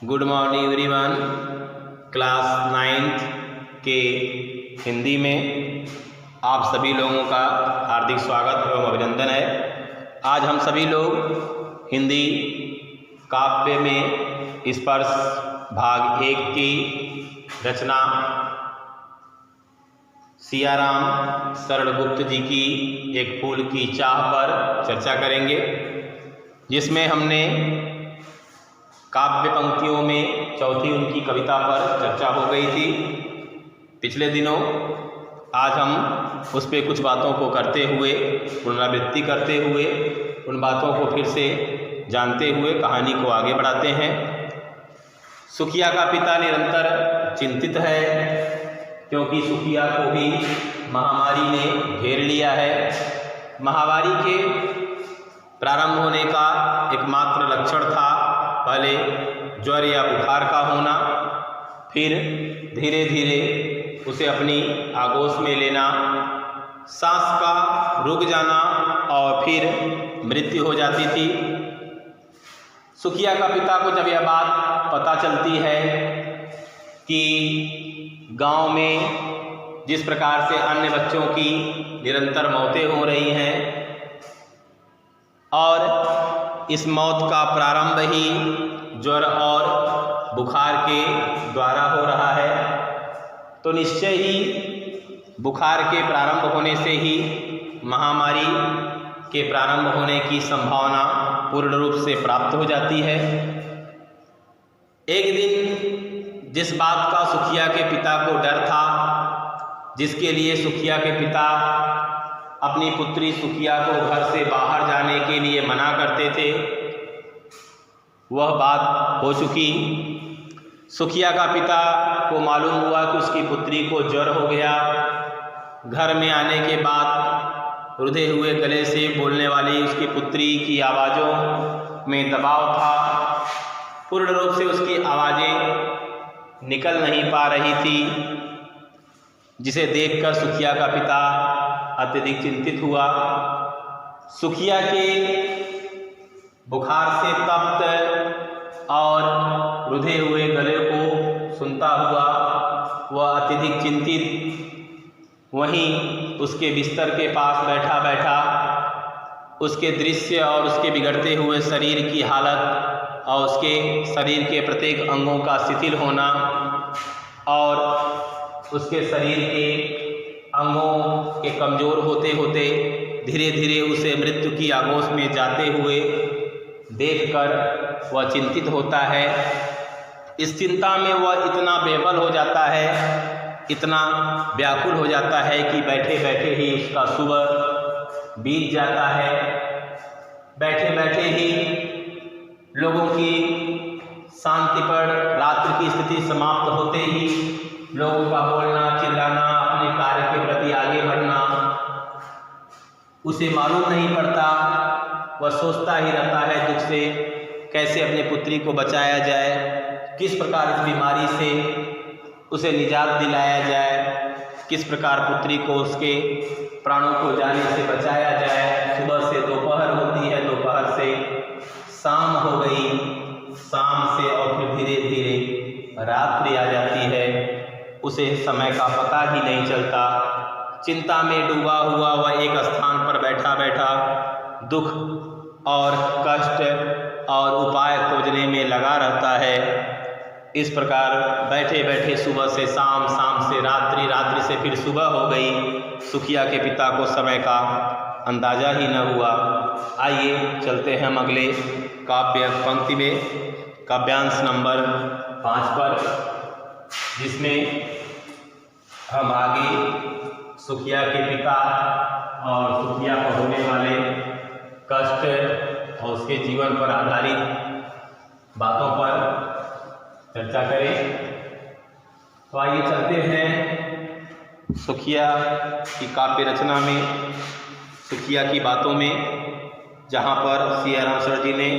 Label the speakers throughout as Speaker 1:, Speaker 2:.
Speaker 1: Good morning everyone. Class 9th के हिंदी में आप सभी लोगों का हार्दिक स्वागत एवं अभिनंदन है। आज हम सभी लोग हिंदी काव्य में स्पर्श भाग 1 की रचना सियाराम शरण गुप्त जी की एक फूल की चाह पर चर्चा करेंगे, जिसमें हमने काव्य पंक्तियों में चौथी उनकी कविता पर चर्चा हो गई थी पिछले दिनों। आज हम उस पर कुछ बातों को करते हुए, पुनरावृत्ति करते हुए, उन बातों को फिर से जानते हुए कहानी को आगे बढ़ाते हैं। सुखिया का पिता निरंतर चिंतित है, क्योंकि सुखिया को भी महामारी ने घेर लिया है। महामारी के प्रारंभ होने का एकमात्र लक्षण था पहले ज्वर या बुखार का होना, फिर धीरे धीरे उसे अपनी आगोश में लेना, सांस का रुक जाना और फिर मृत्यु हो जाती थी। सुखिया का पिता को जब यह बात पता चलती है कि गांव में जिस प्रकार से अन्य बच्चों की निरंतर मौतें हो रही हैं और इस मौत का प्रारंभ ही ज्वर और बुखार के द्वारा हो रहा है, तो निश्चय ही बुखार के प्रारंभ होने से ही महामारी के प्रारंभ होने की संभावना पूर्ण रूप से प्राप्त हो जाती है। एक दिन जिस बात का सुखिया के पिता को डर था, जिसके लिए सुखिया के पिता अपनी पुत्री सुखिया को घर से बाहर जाने के लिए मना करते थे, वह बात हो चुकी। सुखिया का पिता को मालूम हुआ कि उसकी पुत्री को ज्वर हो गया। घर में आने के बाद रुधे हुए गले से बोलने वाली उसकी पुत्री की आवाज़ों में दबाव था। पूर्ण रूप से उसकी आवाज़ें निकल नहीं पा रही थी, जिसे देखकर सुखिया का पिता अत्यधिक चिंतित हुआ। सुखिया के बुखार से तप्त और रुधे हुए गले को सुनता हुआ वह अत्यधिक चिंतित वहीं उसके बिस्तर के पास बैठा बैठा उसके दृश्य और उसके बिगड़ते हुए शरीर की हालत और उसके शरीर के प्रत्येक अंगों का शिथिल होना और उसके शरीर के अंगों के कमज़ोर होते होते धीरे धीरे उसे मृत्यु की आगोश में जाते हुए देखकर वह चिंतित होता है। इस चिंता में वह इतना बेबल हो जाता है, इतना व्याकुल हो जाता है कि बैठे बैठे ही उसका सुबह बीत जाता है। बैठे बैठे ही लोगों की शांति पर रात्रि की स्थिति समाप्त होते ही लोगों का बोलना चिल्लाना, अपने कार्य के प्रति आगे बढ़ना उसे मालूम नहीं पड़ता। वह सोचता ही रहता है दुख से, कैसे अपनी पुत्री को बचाया जाए, किस प्रकार इस बीमारी से उसे निजात दिलाया जाए, किस प्रकार पुत्री को उसके प्राणों को जाने से बचाया जाए। सुबह से दोपहर होती है, दोपहर से शाम हो गई, शाम से और फिर धीरे धीरे रात्रि आ जाती है। उसे समय का पता ही नहीं चलता। चिंता में डूबा हुआ वह एक स्थान पर बैठा बैठा दुख और कष्ट और उपाय खोजने में लगा रहता है। इस प्रकार बैठे बैठे सुबह से शाम, शाम से रात्रि, रात्रि से फिर सुबह हो गई। सुखिया के पिता को समय का अंदाज़ा ही न हुआ। आइए चलते हैं हम अगले काव्य पंक्ति में, काव्यांश नंबर 5 पर, जिसमें हम आगे सुखिया के पिता और सुखिया को होने वाले कष्ट और उसके जीवन पर आधारित बातों पर चर्चा करें। तो आइए चलते हैं सुखिया की काव्य रचना में, सुखिया की बातों में, जहाँ पर सियाराम शरण जी ने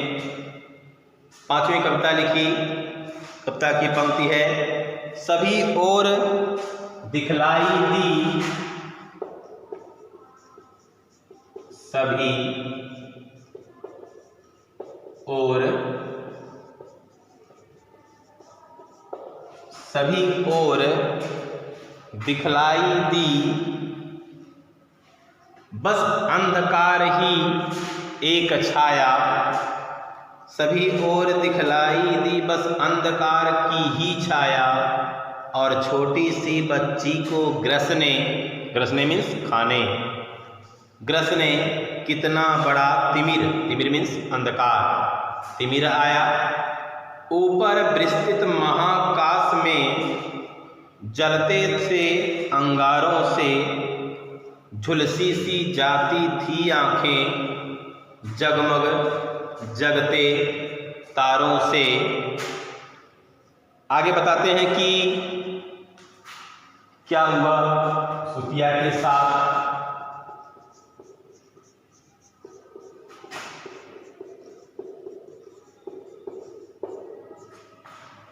Speaker 1: 5वीं कविता लिखी। कविता की पंक्ति है, सभी ओर दिखलाई दी, सभी ओर सभी ओर दिखलाई दी बस अंधकार ही एक छाया, सभी ओर दिखलाई दी बस अंधकार की ही छाया, और छोटी सी बच्ची को ग्रसने, ग्रसने मीन्स खाने, ग्रसने कितना बड़ा तिमिर, तिमिर मीन्स अंधकार, तिमिर आया। ऊपर विस्तृत महाकाश में जलते थे अंगारों से, झुलसी सी जाती थी आंखें, जगमग जगते तारों से। आगे बताते हैं कि क्या हुआ सुफिया के साथ।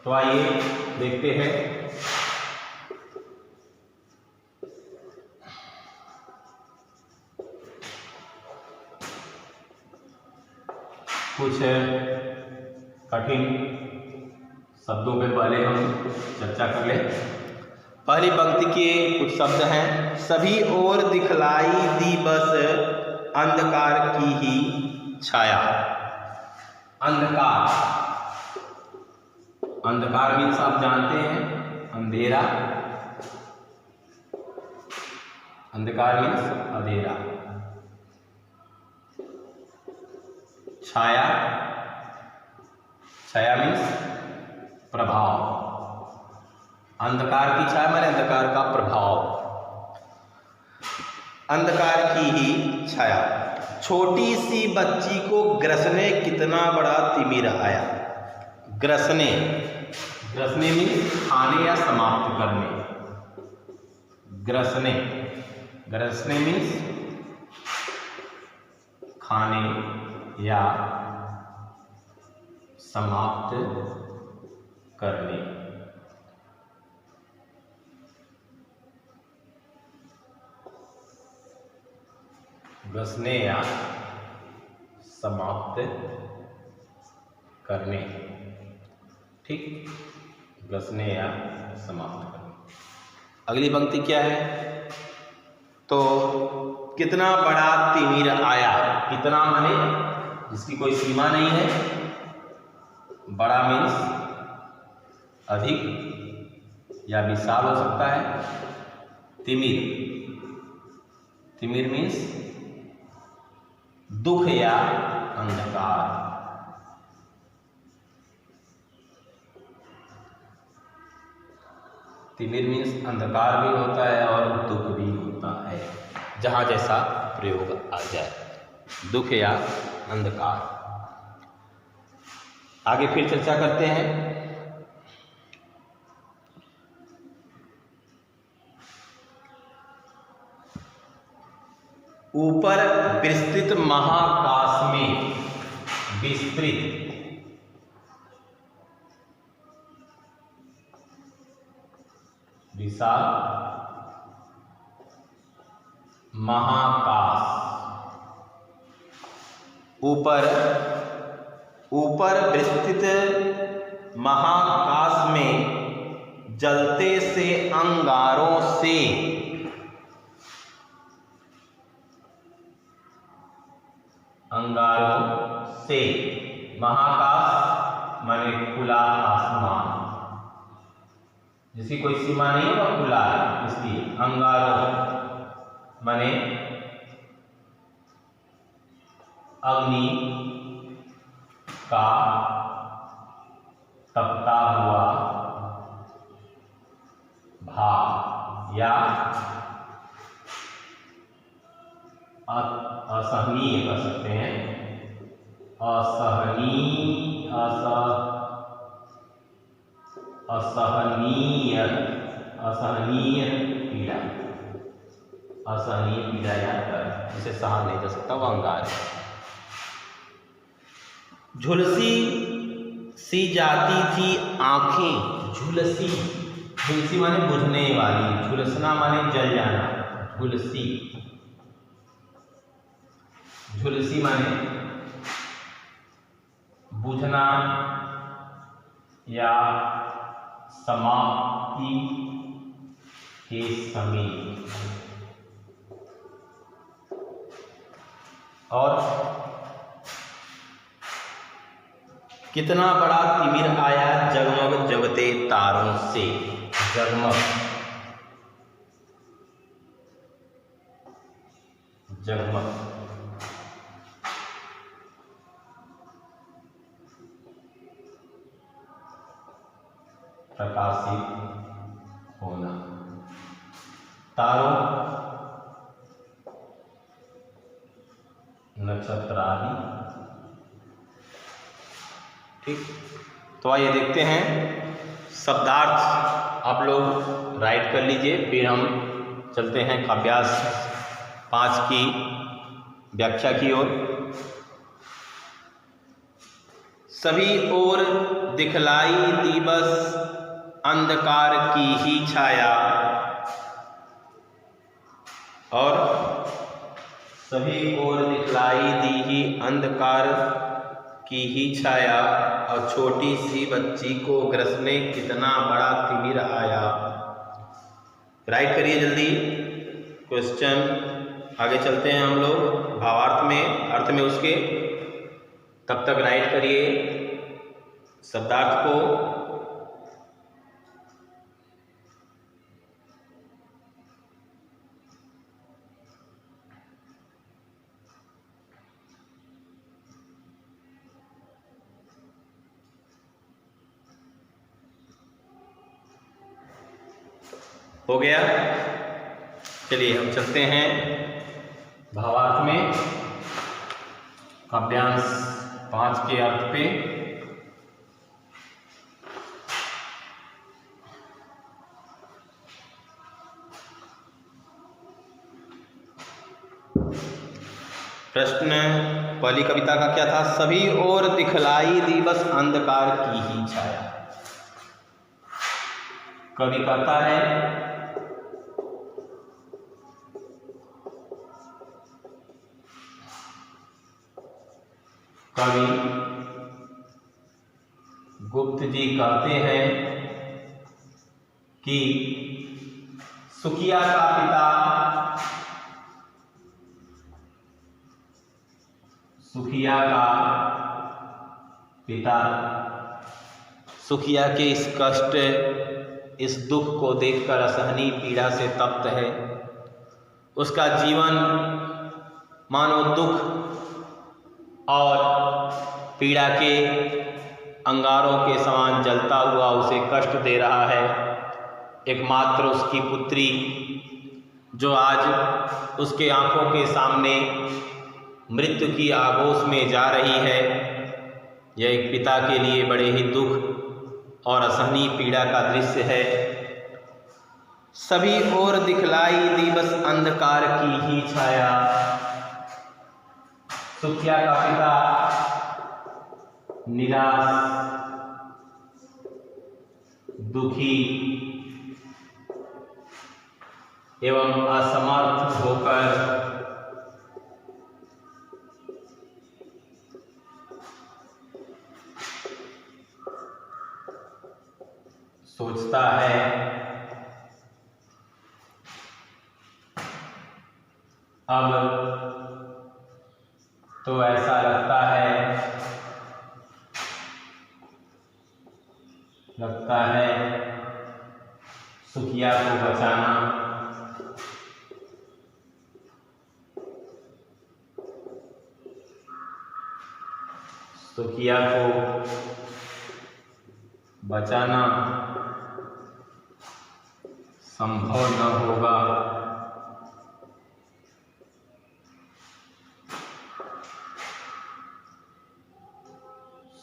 Speaker 1: तो आइए देखते हैं। कुछ कठिन शब्दों पे पहले हम चर्चा कर लें। पहली पंक्ति के कुछ शब्द हैं। सभी ओर दिखलाई दी बस अंधकार की ही छाया। अंधकार, अंधकार मीन्स आप जानते हैं अंधेरा, अंधकार मीन्स अंधेरा। छाया, छाया मीन्स प्रभाव, अंधकार की छाया माने अंधकार का प्रभाव, अंधकार की ही छाया। छोटी सी बच्ची को ग्रसने कितना बड़ा तिमिर आया। ग्रसने, ग्रसने मीन्स खाने या समाप्त करने, ग्रसने, ग्रसने मीन्स खाने या समाप्त करने। ग्रसने या समाप्त करने, ठीक, ग्रसने या समाप्त करने। अगली पंक्ति क्या है? तो कितना बड़ा तिमिर आया। कितना माने जिसकी कोई सीमा नहीं है। बड़ा मीन्स अधिक या विशाल हो सकता है। तिमिर, तिमिर मीन्स दुख या अंधकार। तिमिर मीन्स अंधकार भी होता है और दुख भी होता है, जहां जैसा प्रयोग आ जाए, दुख या अंधकार। आगे फिर चर्चा करते हैं। ऊपर विस्तृत महाकाश में, विस्तृत, विशाल, महाकाश, ऊपर, ऊपर विस्तृत महाकाश में जलते से अंगारों से, अंगारों से, महाकाश माने खुला आसमान, जिसकी कोई सीमा नहीं है वह खुला है, इसलिए अंगारों माने अग्नि का तपता हुआ भाप या असहनीय कर सकते हैं, असहनीय, असहनीय, असहनीय पीड़ा, असहनीय पीड़ा याद कर, जिसे सहन नहीं कर सकता वह अंगार है। झुलसी सी जाती थी आंखें, झुलसी, झुलसी माने बुझने वाली, झुलसना माने जल जाना, झुलसी, झुलसी माने बुझना या समाप्ति के समीप। और कितना बड़ा तिमिर आया जगमग जगते तारों से। जगमग जगमग प्रकाशित होना। तारों नक्षत्र आदि। ठीक, तो आइए देखते हैं शब्दार्थ आप लोग राइट कर लीजिए, फिर हम चलते हैं अभ्यास 5 की व्याख्या की ओर। सभी ओर दिखलाई दिवस अंधकार की ही छाया। और सभी ओर दिखलाई दी ही अंधकार की ही छाया, और छोटी सी बच्ची को ग्रसने कितना बड़ा तिमिर आया। राइट करिए जल्दी क्वेश्चन। आगे चलते हैं हम लोग भावार्थ में, अर्थ में उसके। तब तक राइट करिए शब्दार्थ को। हो गया। चलिए हम चलते हैं भावार्थ में, काव्यांश 5 के अर्थ पे। प्रश्न पहली कविता का क्या था? सभी ओर दिखलाई दिवस अंधकार की ही छाया। कवि कहता है कवि गुप्त जी कहते हैं कि सुखिया का पिता सुखिया के इस कष्ट, इस दुख को देखकर असहनीय पीड़ा से तप्त है। उसका जीवन मानो दुख और पीड़ा के अंगारों के समान जलता हुआ उसे कष्ट दे रहा है। एकमात्र उसकी पुत्री जो आज उसके आंखों के सामने मृत्यु की आगोश में जा रही है, यह एक पिता के लिए बड़े ही दुख और असहनीय पीड़ा का दृश्य है। सभी ओर दिखलाई दिवस अंधकार की ही छाया। सुखिया का पिता निराश, दुखी एवं असमर्थ होकर सोचता है अब तो ऐसा लगता है सुखिया को बचाना, सुखिया को बचाना संभव न होगा।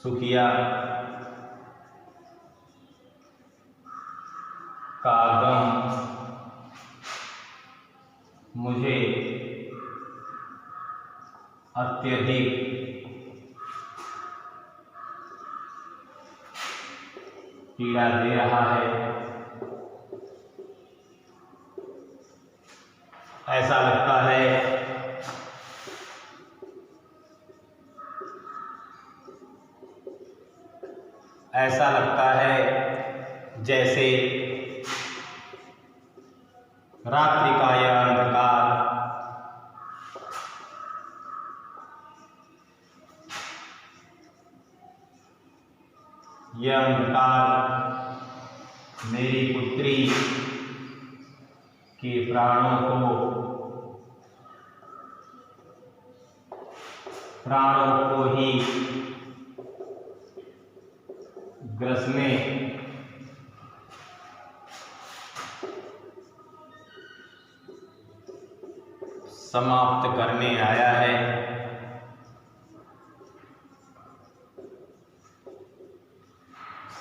Speaker 1: सुखिया का गम मुझे अत्यधिक पीड़ा दे रहा है। ऐसा लगता है जैसे रात्रि का यह अंधकार, यह अंधकार मेरी पुत्री के प्राणों को ही ग्रसने समाप्त करने आया है।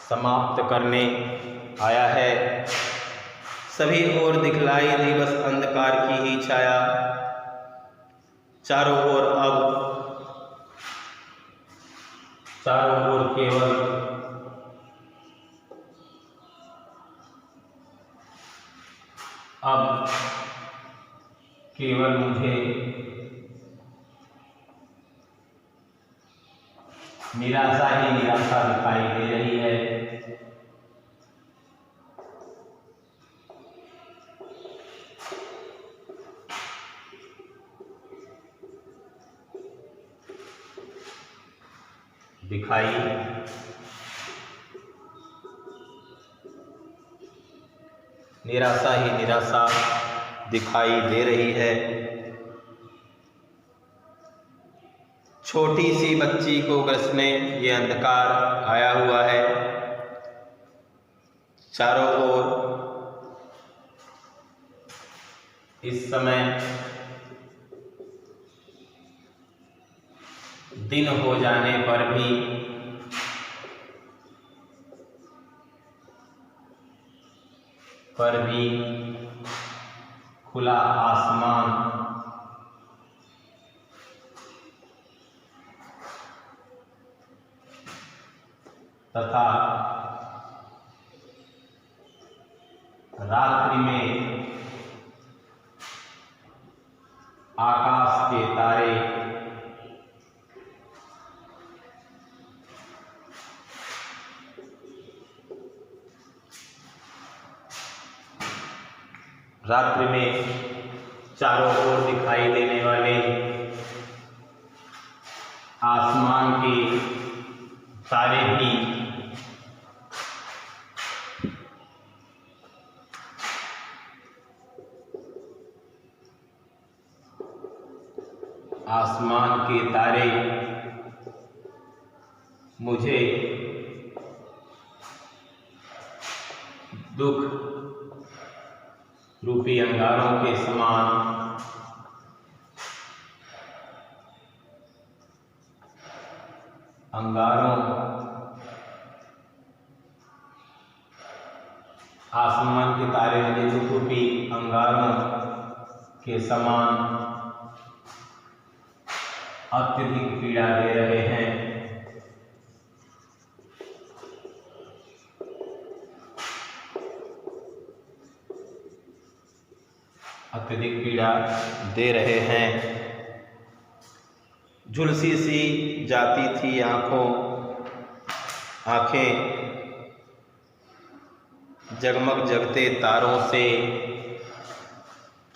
Speaker 1: समाप्त करने आया है। सभी ओर दिखलाई दी बस अंधकार की ही छाया। चारों ओर केवल मुझे निराशा ही निराशा दिखाई दे रही है। निराशा ही निराशा दिखाई दे रही है। छोटी सी बच्ची को ग्रसने ये अंधकार आया हुआ है। चारों ओर इस समय दिन हो जाने पर भी खुला आसमान तथा रात्रि में आकाश के तारे रात्रि में चारों ओर दिखाई देने वाले आसमान के तारे भी मुझे दुख रूपी अंगारों के समान आसमान के तारे मुझे दुख रूपी अंगारों के समान अत्यधिक पीड़ा दे रहे हैं। अत्यधिक पीड़ा दे रहे हैं। झुलसी सी जाती थी आंखें जगमग जगते तारों से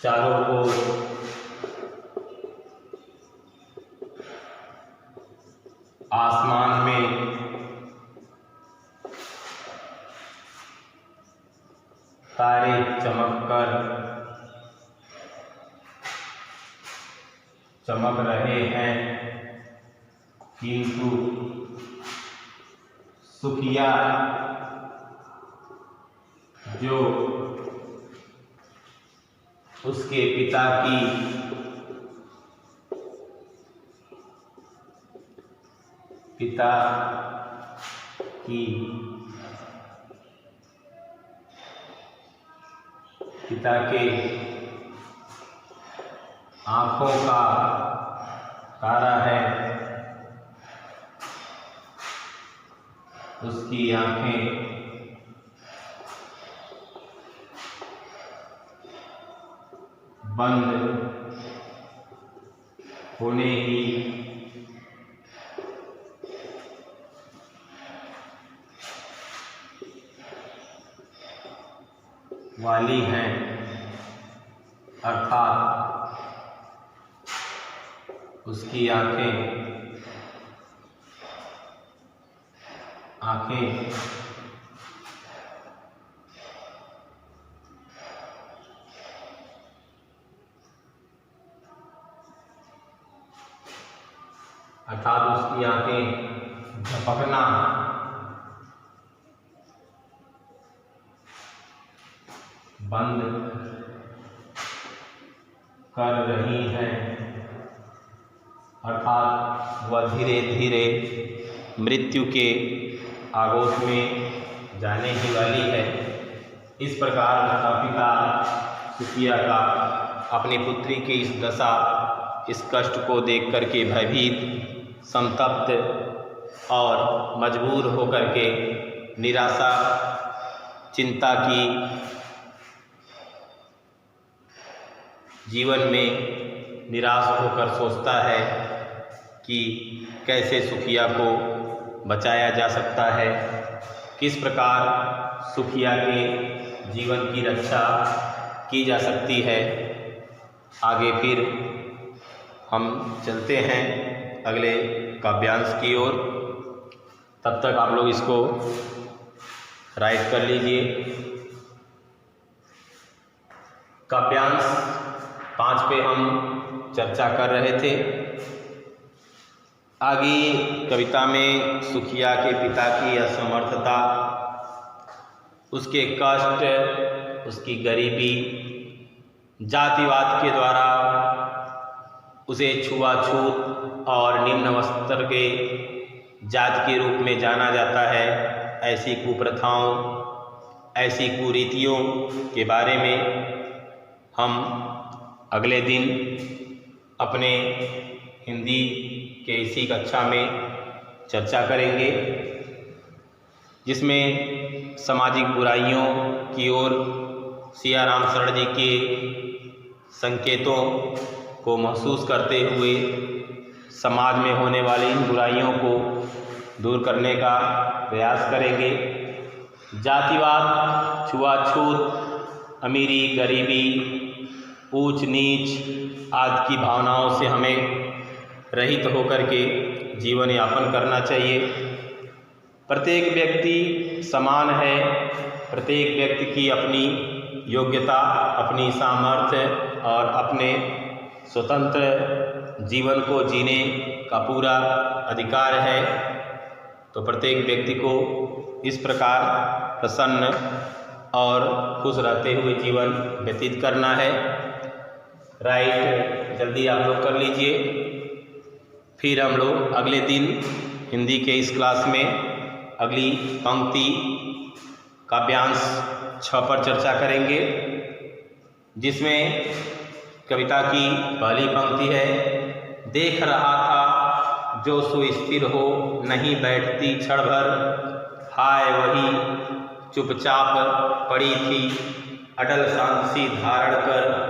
Speaker 1: चारों ओर आसमान में तारे चमक रहे हैं, किंतु सुखिया जो उसके पिता के आंखों का तारा है, उसकी आंखें बंद होने ही वाली हैं, अर्थात उसकी आँखें झपकना, बंद कर रही हैं, अर्थात वह धीरे धीरे मृत्यु के आगोश में जाने ही वाली है। इस प्रकार माता पिता सुखिया का अपनी पुत्री की इस दशा, इस कष्ट को देख करके भयभीत, संतप्त और मजबूर होकर के निराशा, चिंता की जीवन में निराश होकर सोचता है कि कैसे सुखिया को बचाया जा सकता है, किस प्रकार सुखिया के जीवन की रक्षा की जा सकती है। आगे फिर हम चलते हैं अगले काव्यांश की ओर। तब तक आप लोग इसको राइट कर लीजिए। काव्यांश 5 पे हम चर्चा कर रहे थे। आगे कविता में सुखिया के पिता की असमर्थता, उसके कष्ट, उसकी गरीबी, जातिवाद के द्वारा उसे छुआछूत और निम्न स्तर के जात के रूप में जाना जाता है, ऐसी कुप्रथाओं, ऐसी कुरीतियों के बारे में हम अगले दिन अपने हिंदी के इसी कक्षा में चर्चा करेंगे, जिसमें सामाजिक बुराइयों की ओर सियाराम शरण जी के संकेतों को महसूस करते हुए समाज में होने वाली इन बुराइयों को दूर करने का प्रयास करेंगे। जातिवाद, छुआछूत, अमीरी गरीबी, ऊंच नीच आदि की भावनाओं से हमें रहित होकर के जीवन यापन करना चाहिए। प्रत्येक व्यक्ति समान है, प्रत्येक व्यक्ति की अपनी योग्यता, अपनी सामर्थ्य और अपने स्वतंत्र जीवन को जीने का पूरा अधिकार है। तो प्रत्येक व्यक्ति को इस प्रकार प्रसन्न और खुश रहते हुए जीवन व्यतीत करना है। राइट जल्दी आप लोग कर लीजिए। फिर हम लोग अगले दिन हिंदी के इस क्लास में अगली पंक्ति काव्यांश 6 पर चर्चा करेंगे, जिसमें कविता की पहली पंक्ति है, देख रहा था जो सुस्थिर हो नहीं बैठती क्षण भर, हाय वही चुपचाप पड़ी थी अटल शांति धारण कर,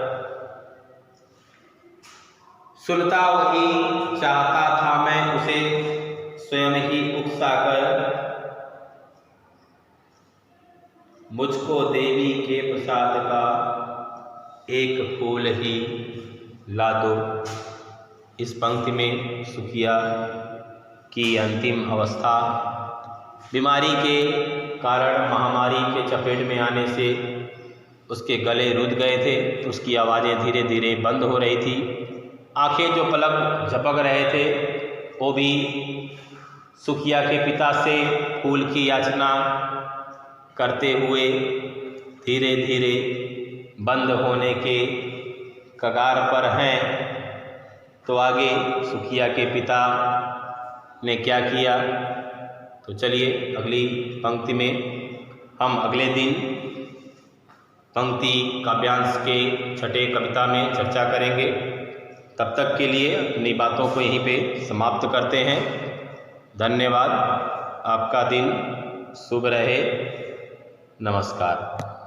Speaker 1: सुनता वही चाहता था मैं उसे स्वयं ही उकसा कर, मुझको देवी के प्रसाद का एक फूल ही ला दो। इस पंक्ति में सुखिया की अंतिम अवस्था, बीमारी के कारण महामारी के चपेट में आने से उसके गले रुध गए थे, उसकी आवाज़ें धीरे धीरे बंद हो रही थी, आंखें जो पलक झपक रहे थे वो भी सुखिया के पिता से फूल की याचना करते हुए धीरे धीरे बंद होने के कगार पर हैं। तो आगे सुखिया के पिता ने क्या किया, तो चलिए अगली पंक्ति में हम अगले दिन पंक्ति काव्यांश के 6ठे कविता में चर्चा करेंगे। तब तक के लिए अपनी बातों को यहीं पे समाप्त करते हैं। धन्यवाद। आपका दिन शुभ रहे। नमस्कार।